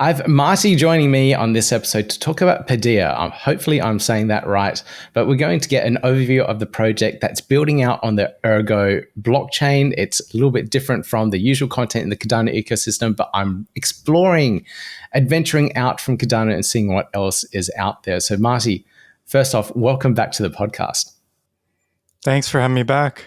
I've Marty joining me on this episode to talk about Paidea. Hopefully I'm saying that right, but we're going to get an overview of the project that's building out on the Ergo blockchain. It's a little bit different from the usual content in the Cardano ecosystem, but I'm exploring, adventuring out from Cardano and seeing what else is out there. So Marty, first off, welcome back to the podcast. Thanks for having me back.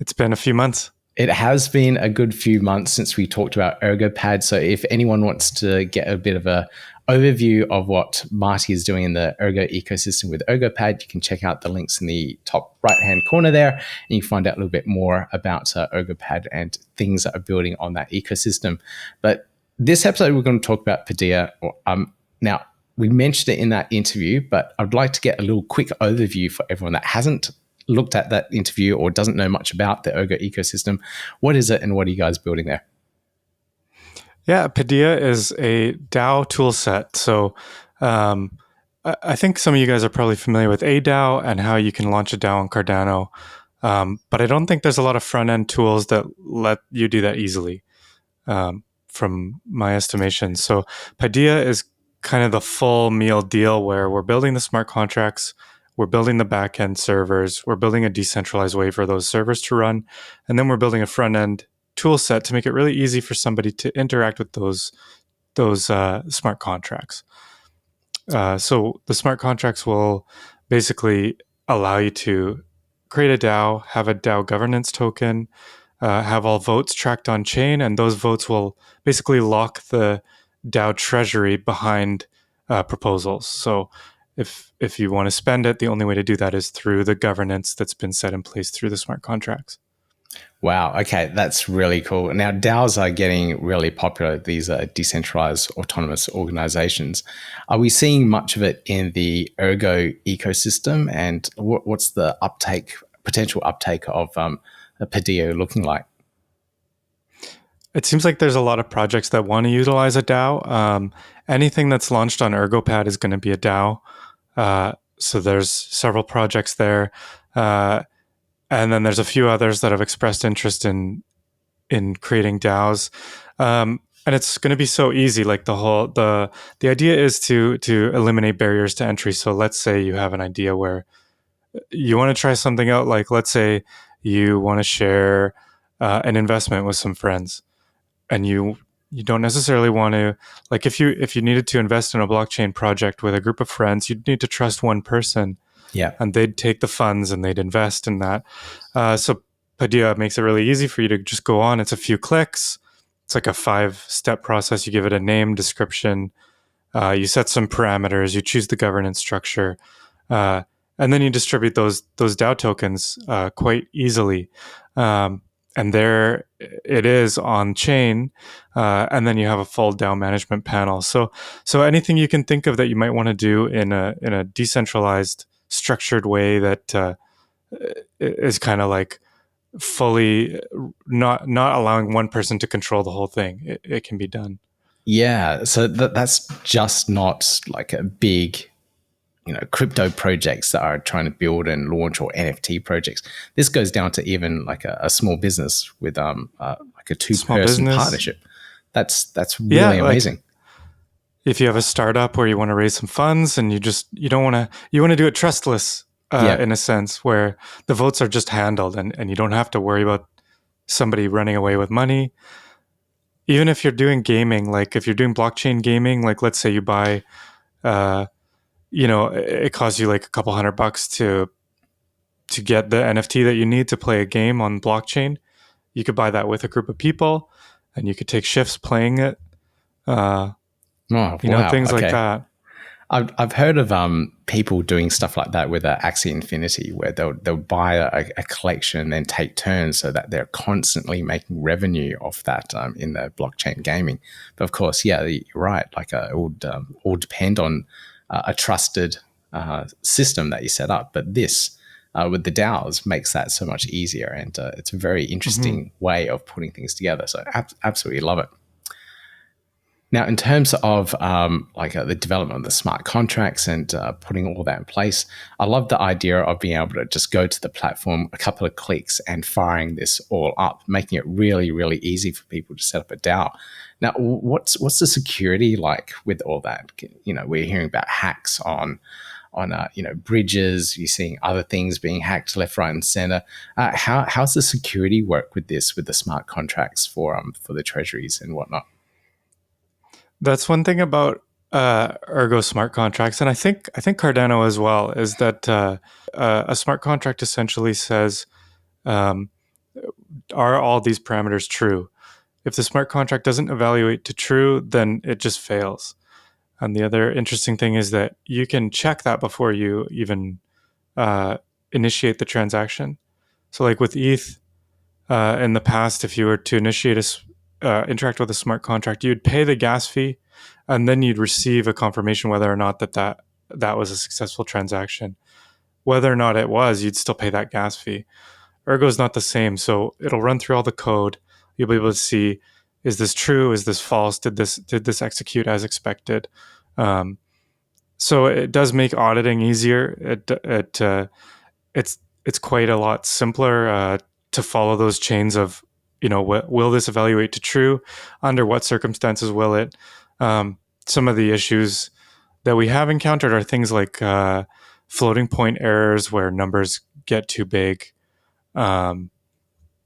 It's been a few months. It has been a good few months since we talked about ErgoPad. So if anyone wants to get a bit of an overview of what Marty is doing in the Ergo ecosystem with ErgoPad, you can check out the links in the top right-hand corner there, and you can find out a little bit more about ErgoPad and things that are building on that ecosystem. But this episode, we're going to talk about Paidea. Now, we mentioned it in that interview, but I'd like to get a little quick overview for everyone that hasn't looked at that interview or doesn't know much about the Ergo ecosystem. What is it and what are you guys building there? Yeah, Paidea is a DAO toolset. So I think some of you guys are probably familiar with ADAO and how you can launch a DAO on Cardano. But I don't think there's a lot of front-end tools that let you do that easily, from my estimation. So Paidea is kind of the full meal deal where we're building the smart contracts, we're building the back-end servers, we're building a decentralized way for those servers to run, and then we're building a front-end tool set to make it really easy for somebody to interact with those smart contracts. So the smart contracts will basically allow you to create a DAO, have a DAO governance token, have all votes tracked on chain, and those votes will basically lock the DAO treasury behind proposals. So if you want to spend it, the only way to do that is through the governance that's been set in place through the smart contracts. Wow. Okay. That's really cool. Now, DAOs are getting really popular. These are decentralized autonomous organizations. Are we seeing much of it in the Ergo ecosystem? And what's the potential uptake of Paidea looking like? It seems like there's a lot of projects that want to utilize a DAO. Anything that's launched on ErgoPad is going to be a DAO. So there's several projects there. And then there's a few others that have expressed interest in creating DAOs. And it's going to be so easy. Like the idea is to eliminate barriers to entry. So let's say you have an idea where you want to try something out. Like let's say you want to share an investment with some friends, and you don't necessarily want to, like if you needed to invest in a blockchain project with a group of friends, you'd need to trust one person. Yeah. And they'd take the funds and they'd invest in that. So Paidea makes it really easy for you to just go on. It's a few clicks. It's like a 5-step process. You give it a name, description, you set some parameters, you choose the governance structure, and then you distribute those DAO tokens quite easily. And there it is on chain, and then you have a full DAO management panel. So anything you can think of that you might want to do in a decentralized, structured way that is kind of like fully not allowing one person to control the whole thing, it can be done. Yeah. So that's just not like a big, crypto projects that are trying to build and launch, or NFT projects. This goes down to even like a small business with like a 2-person partnership. That's really amazing. Like if you have a startup where you want to raise some funds and you want to do it trustless in a sense, where the votes are just handled and you don't have to worry about somebody running away with money. Even if you're doing gaming, like if you're doing blockchain gaming, like let's say you buy it costs you like a couple $100 to get the NFT that you need to play a game on blockchain. You could buy that with a group of people, and you could take shifts playing it. Things like that. I've heard of people doing stuff like that with Axie Infinity, where they'll buy a collection and then take turns so that they're constantly making revenue off that in the blockchain gaming. But of course, yeah, you're right. Like it would all depend on a trusted system that you set up. But this, with the DAOs, makes that so much easier. And it's a very interesting way of putting things together. So absolutely love it. Now, in terms of the development of the smart contracts and putting all that in place, I love the idea of being able to just go to the platform, a couple of clicks, and firing this all up, making it really, really easy for people to set up a DAO. Now, what's the security like with all that? We're hearing about hacks on bridges. You're seeing other things being hacked left, right, and center. How's the security work with this, with the smart contracts for the treasuries and whatnot? That's one thing about Ergo smart contracts, and I think Cardano as well, is that a smart contract essentially says, um, are all these parameters true? If the smart contract doesn't evaluate to true, then it just fails. And the other interesting thing is that you can check that before you even initiate the transaction. So, like with ETH, in the past, if you were to interact with a smart contract, you'd pay the gas fee, and then you'd receive a confirmation whether or not that was a successful transaction. Whether or not it was, you'd still pay that gas fee. Ergo is not the same, so it'll run through all the code. You'll be able to see, is this true? Is this false? Did this execute as expected? So it does make auditing easier. It's quite a lot simpler to follow those chains of, will this evaluate to true? Under what circumstances will it? Some of the issues that we have encountered are things like floating point errors where numbers get too big.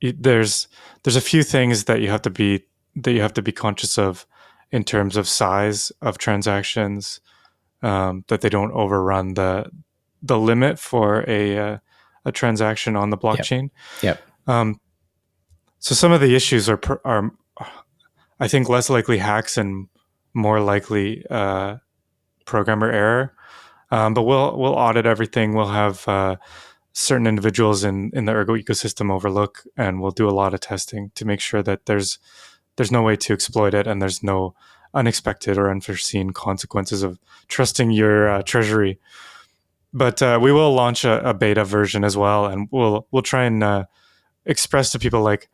There's a few things that you have to be conscious of in terms of size of transactions, that they don't overrun the limit for a transaction on the blockchain. Yep. So some of the issues are I think less likely hacks and more likely programmer error. But we'll audit everything. We'll have certain individuals in the Ergo ecosystem overlook, and we'll do a lot of testing to make sure that there's no way to exploit it, and there's no unexpected or unforeseen consequences of trusting your treasury. But we will launch a beta version as well, and we'll try and express to people like,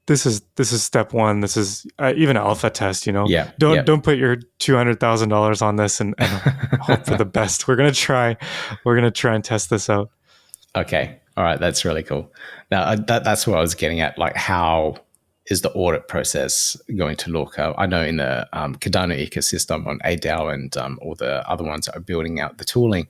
this is step one. This is even alpha test. Don't put your $200,000 on this and hope for the best. We're gonna try and test this out. Okay, all right, that's really cool. Now that's what I was getting at. Like, how is the audit process going to look? I know in the Cardano ecosystem on ADAO and all the other ones that are building out the tooling,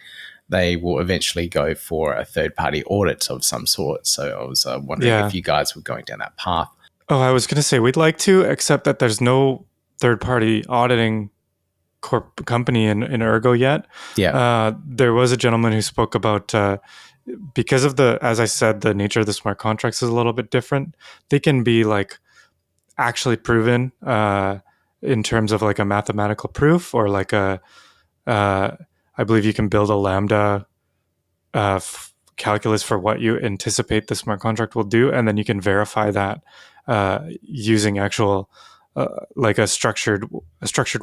they will eventually go for a third-party audit of some sort. So I was wondering if you guys were going down that path. Oh, I was going to say we'd like to, except that there's no third-party auditing company in Ergo yet. Yeah. There was a gentleman who spoke about because of as I said, the nature of the smart contracts is a little bit different. They can be like actually proven in terms of like a mathematical proof, or like I believe you can build a Lambda calculus for what you anticipate the smart contract will do, and then you can verify that using actual like a structured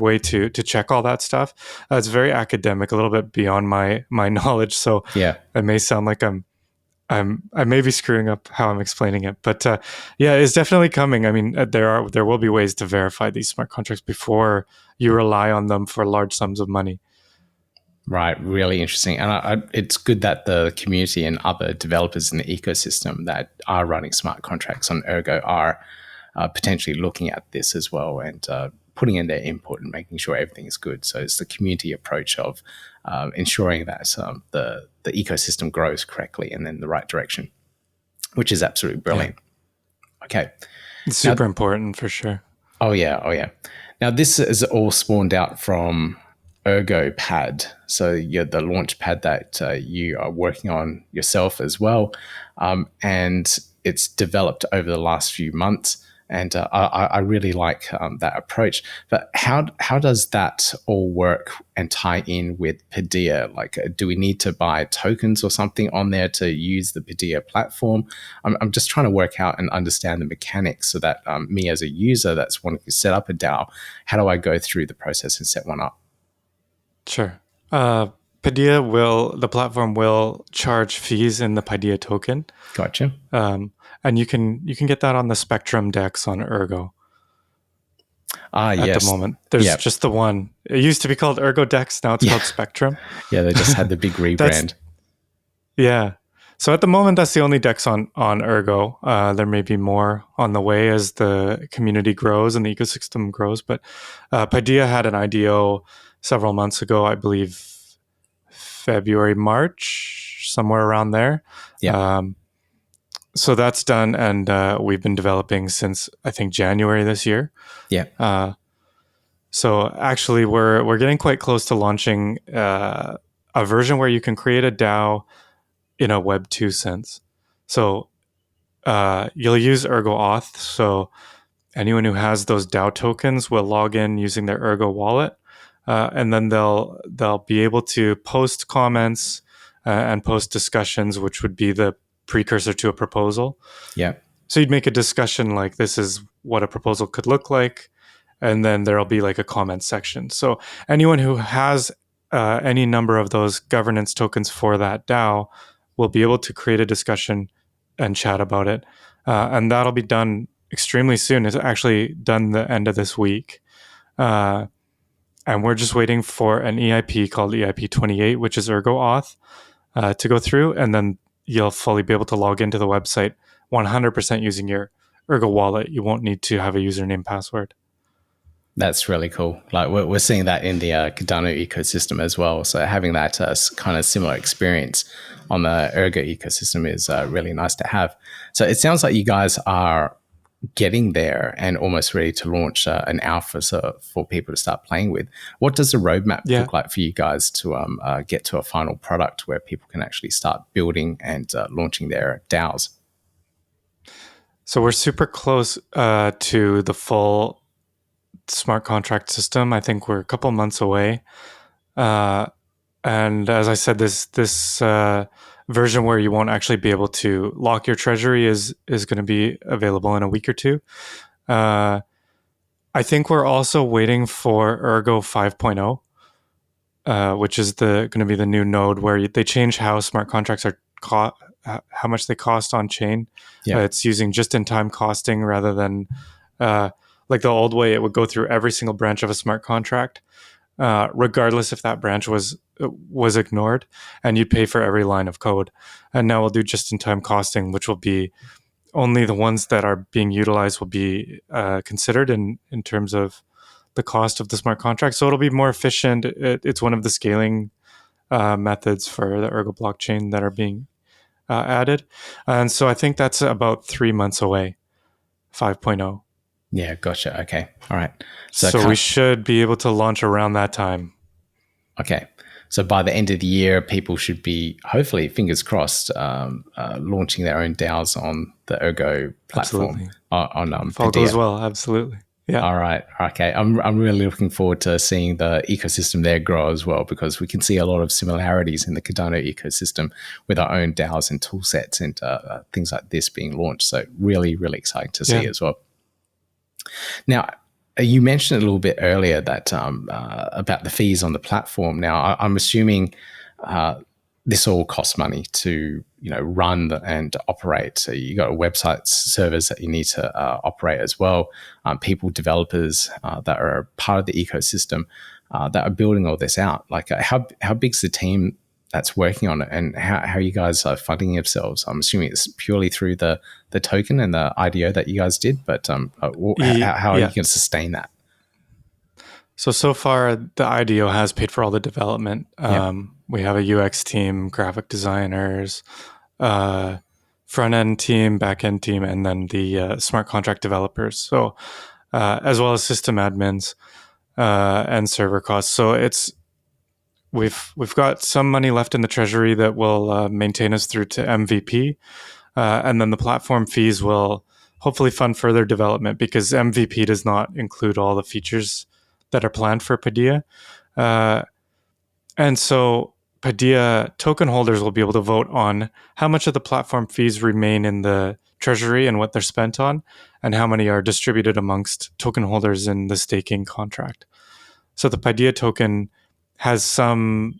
way to check all that stuff. It's very academic, a little bit beyond my knowledge. So yeah, it may sound like I may be screwing up how I'm explaining it, but it's definitely coming. I mean, there will be ways to verify these smart contracts before you rely on them for large sums of money. Right, really interesting. And it's good that the community and other developers in the ecosystem that are running smart contracts on Ergo are potentially looking at this as well and putting in their input and making sure everything is good. So it's the community approach of ensuring that the ecosystem grows correctly and in the right direction, which is absolutely brilliant. Yeah. Okay. It's super important for sure. Oh, yeah. Now, this is all spawned out from Ergo Pad. So you're the launch pad that you are working on yourself as well. And it's developed over the last few months. And I really like that approach. But how does that all work and tie in with Paidea? Like, do we need to buy tokens or something on there to use the Paidea platform? I'm just trying to work out and understand the mechanics so that me as a user that's wanting to set up a DAO, how do I go through the process and set one up? Sure. Paidea the platform will charge fees in the Paidea token. Gotcha. And you can get that on the Spectrum DEX on Ergo. at the Yes. moment. There's Yeah. just the one. It used to be called Ergo Dex. Now it's Yeah. called Spectrum. Yeah. They just had the big That's rebrand. Yeah. So at the moment, that's the only DEX on Ergo. There may be more on the way as the community grows and the ecosystem grows. But Paidea had an IDO several months ago, I believe February, March, somewhere around there. Yeah. So that's done, and we've been developing since I think January this year. Yeah. So actually, we're getting quite close to launching a version where you can create a DAO in a Web 2 sense. So you'll use Ergo Auth. So anyone who has those DAO tokens will log in using their Ergo wallet, and then they'll be able to post comments and post discussions, which would be the precursor to a proposal. Yeah. So you'd make a discussion like, this is what a proposal could look like, and then there'll be like a comment section. So anyone who has any number of those governance tokens for that DAO will be able to create a discussion and chat about it. And that'll be done extremely soon. It's actually done the end of this week. And we're just waiting for an EIP called EIP 28, which is Ergo Auth, to go through. And then you'll fully be able to log into the website 100% using your Ergo wallet. You won't need to have a username password. That's really cool. Like we're seeing that in the Cardano ecosystem as well. So having that kind of similar experience on the Ergo ecosystem is really nice to have. So it sounds like you guys are getting there and almost ready to launch an alpha for people to start playing with. What does the roadmap look like for you guys to get to a final product where people can actually start building and launching their DAOs? So we're super close to the full smart contract system. I think we're a couple months away. And as I said, this version where you won't actually be able to lock your treasury is going to be available in a week or two. I think we're also waiting for Ergo 5.0, which is going to be the new node where they change how smart contracts are how much they cost on chain. Yeah. It's using just-in-time costing rather than like the old way. It would go through every single branch of a smart contract, regardless if that branch was ignored, and you'd pay for every line of code. And now we'll do just-in-time costing, which will be only the ones that are being utilized will be considered in terms of the cost of the smart contract. So it'll be more efficient. It's one of the scaling methods for the Ergo blockchain that are being added. And so I think that's about 3 months away, 5.0. Yeah, gotcha. Okay. All right. So we should be able to launch around that time. Okay. So by the end of the year, people should be, hopefully, fingers crossed, launching their own DAOs on the Ergo platform. Absolutely. If all goes well, absolutely. Yeah. All right. Okay. I'm really looking forward to seeing the ecosystem there grow as well, because we can see a lot of similarities in the Cardano ecosystem with our own DAOs and tool sets and things like this being launched. So really, really exciting to see as well. Now, you mentioned a little bit earlier that about the fees on the platform. Now, I'm assuming this all costs money to run and operate. So you got website servers that you need to operate as well. People, developers that are part of the ecosystem that are building all this out. Like how big's the team that's working on it, and how you guys are funding yourselves? I'm assuming it's purely through the token and the IDO that you guys did, but how are you going to sustain that? So far, the IDO has paid for all the development. We have a UX team, graphic designers, front-end team, back-end team, and then the smart contract developers. So as well as system admins and server costs. So we've got some money left in the treasury that will maintain us through to MVP. And then the platform fees will hopefully fund further development, because MVP does not include all the features that are planned for Paidea. And so Paidea token holders will be able to vote on how much of the platform fees remain in the treasury and what they're spent on, and how many are distributed amongst token holders in the staking contract. So the Paidea token has some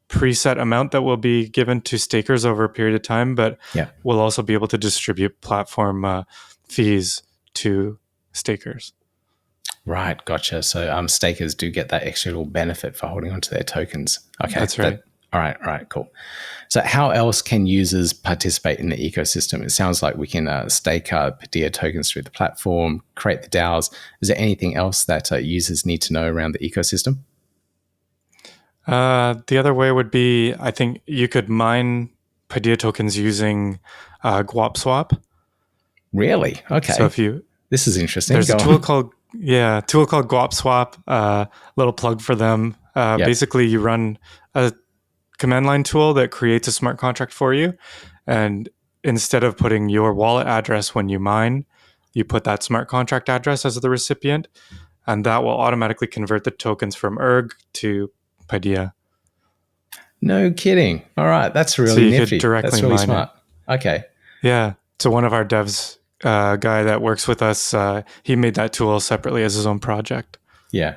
preset amount that will be given to stakers over a period of time, but we'll also be able to distribute platform fees to stakers. Right, gotcha. So stakers do get that extra little benefit for holding onto their tokens. Okay, That's right. All right, cool. So how else can users participate in the ecosystem? It sounds like we can stake Paidea tokens through the platform, create the DAOs. Is there anything else that users need to know around the ecosystem? The other way would be, I think you could mine Paidea tokens using Guap Swap. Really? Okay. So if you this is interesting. There's a tool called Guap Swap. Little plug for them. Basically, you run a command line tool that creates a smart contract for you, and instead of putting your wallet address when you mine, you put that smart contract address as the recipient, and that will automatically convert the tokens from Erg to Paidea. No kidding. All right, that's really nifty. That's really smart. Okay. Yeah. So one of our devs, guy that works with us, he made that tool separately as his own project. Yeah.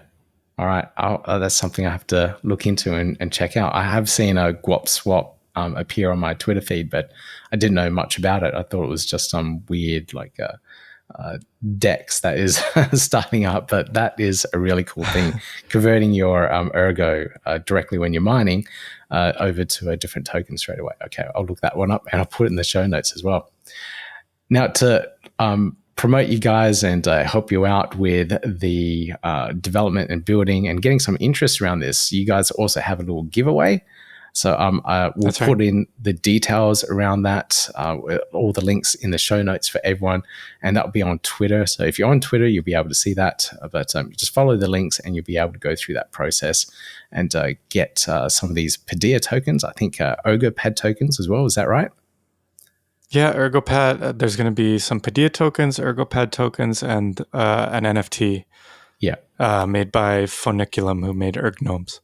All right. That's something I have to look into and check out. I have seen a Guap Swap appear on my Twitter feed, but I didn't know much about it. I thought it was just some weird DEX that is starting up, but that is a really cool thing. Converting your Ergo directly when you're mining over to a different token straight away. Okay, I'll look that one up and I'll put it in the show notes as well. Now, to promote you guys and help you out with the development and building and getting some interest around this, you guys also have a little giveaway. So we'll put in the details around that, all the links in the show notes for everyone, and that'll be on Twitter. So if you're on Twitter, you'll be able to see that, but just follow the links and you'll be able to go through that process and get some of these Paidea tokens. I think Ergo Pad tokens as well. Is that right? Yeah, Ergo Pad. There's going to be some Paidea tokens, Ergo Pad tokens, and an NFT. Yeah, made by Phoniculum, who made Erg Gnomes.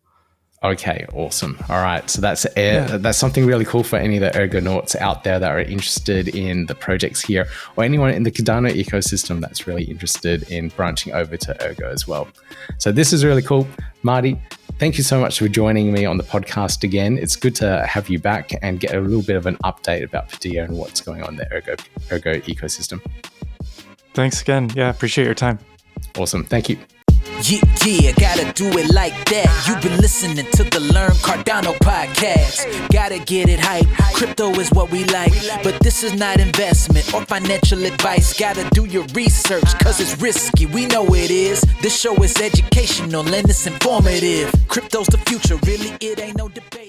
Okay, awesome. All right, so that's something really cool for any of the Ergonauts out there that are interested in the projects here, or anyone in the Cardano ecosystem that's really interested in branching over to Ergo as well. So this is really cool. Marty, thank you so much for joining me on the podcast again. It's good to have you back and get a little bit of an update about Paidea and what's going on in the Ergo ecosystem. Thanks again. Yeah, appreciate your time. Awesome. Thank you. Yeah, gotta do it like that. You've been listening to the Learn Cardano podcast. Gotta get it hype. Crypto is what we like, but this is not investment or financial advice. Gotta do your research, cause it's risky. We know it is. This show is educational and it's informative. Crypto's the future, really, it ain't no debate.